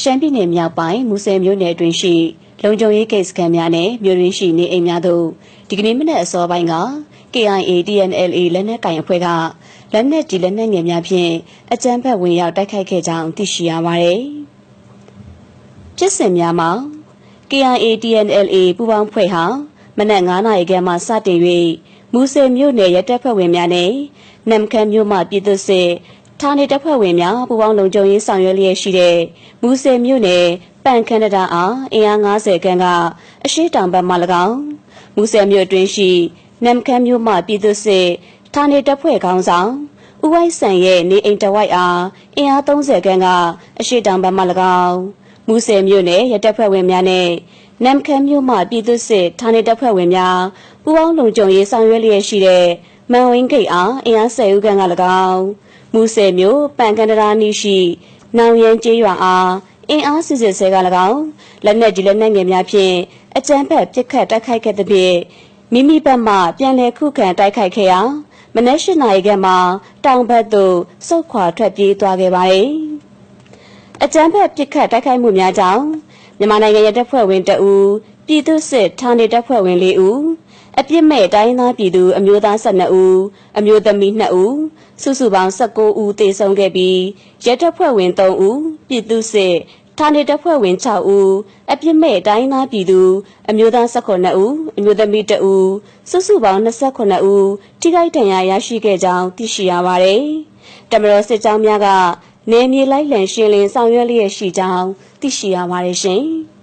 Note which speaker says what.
Speaker 1: ရှမ်းပြည်နယ်မြောက်ပိုင်းမူဆယ်မြို့နယ်အတွင်းရှိလုံခြုံရေးကိစ္စခံများနဲ့မြို့ရင်းရှိနေအိမ်များတို့ဒီကနေ့မနက်အစောပိုင်းက KIA TNLA လက်နက်ကင်အဖွဲ့ကလက်နက်ကြီးလက်နက်ငယ်များဖြင့်အကြမ်းဖက်ဝင်ရောက်တိုက်ခိုက်ခဲ့ကြောင်းသိရှိရပါတယ်။ဖြစ်စဉ်များမှာ KIA TNLA ပူးပေါင်းဖွဲ့ဟာမနက်9:00 နာရီခန့်မှစတင်၍မူဆယ်မြို့နယ်ရဲတပ်ဖွဲ့ဝင်များနဲ့နမ်ခမ်းမြို့မှပြည်သူ့စစ်ဌာနေတပ်ဖွဲ့ဝင်များပူးပေါင်းလုံခြုံရေးဆောင်ရွက်လျက်ရှိတဲ့မူဆယ်မြို့နယ်ပန်ခန္ဓာအားအင်အား90ခန့်ကအရှိတောင်ဘက်မှ၎င်းမူဆယ်မြို့အတွင်းရှိနမ်ခမ်းမြို့မှပြည်သူ့စစ်ဌာနေတပ်ဖွဲ့ခေါင်းဆောင်ဦးဝိုင်းဆန်ရဲ့နေအိမ်တဝိုက်အားအင်အား30ခန့်ကအရှိတောင်ဘက်မှ၎င်းမူဆယ်မြို့နယ်ရဲတပ်ဖွဲ့ဝင်များနဲ့နမ်ခမ်းမြို့မှပြည်သူ့စစ်ဌာနေတပ်ဖွဲ့ဝင်များပူးပေါင်းလုံခြုံရေးဆောင်ရွက်လျက်ရှိတဲ့မန်ဝင်းဂိတ်အားအင်အား10ဦးခန့်က၎င်းမူဆယ်မြို့ပန်ကန်တရာနီရှိနောင်ရန်ကျေးရွာအားအင်အားစစ်စစ်ဆဲက၎င်းလက်နက်ကြီးလက်နက်ငယ်များဖြင့်အကြမ်းဖက်ပစ်ခတ်တိုက်ခိုက်ခဲ့သဖြင့်မိမိဘက်မှပြန်လည်ခုခံတိုက်ခိုက်ခဲ့ရာမနက်၈နာရီခန့်မှာတောင်ဘက်သို့ဆုတ်ခွာထွက်ပြေးသွားခဲ့ပါသည်အကြမ်းဖက်ပစ်ခတ်တိုက်ခိုက်မှုများကြောင့်မြန်မာနိုင်ငံရဲတပ်ဖွဲ့ဝင်2ဦးပြည်သူ့စစ်ဌာနေတပ်ဖွဲ့ဝင်4ဦးအပြစ်မဲ့တိုင်းသားပြည်သူအမျိုးသား12ဦးအမျိုးသမီး2ဦးစုစုပေါင်း19ဦးသေဆုံးခဲ့ပြီးရဲတပ်ဖွဲ့ဝင်3ဦးပြည်သူ့စစ်ဌာနေတပ်ဖွဲ့ဝင်6ဦးအပြစ်မဲ့တိုင်းသားပြည်သူအမျိုးသား19ဦးအမျိုးသမီး2ဦးစုစုပေါင်း29ဦးထိခိုက်ဒဏ်ရာရရှိခဲ့ကြောင်းသိရှိရပါတယ်။တမတော်စစ်ကြောင်းများကနေမြေလိုက်လံရှင်းလင်းဆောင်ရွက်လျက်ရှိကြောင်းသိရှိရပါတယ်ရှင်။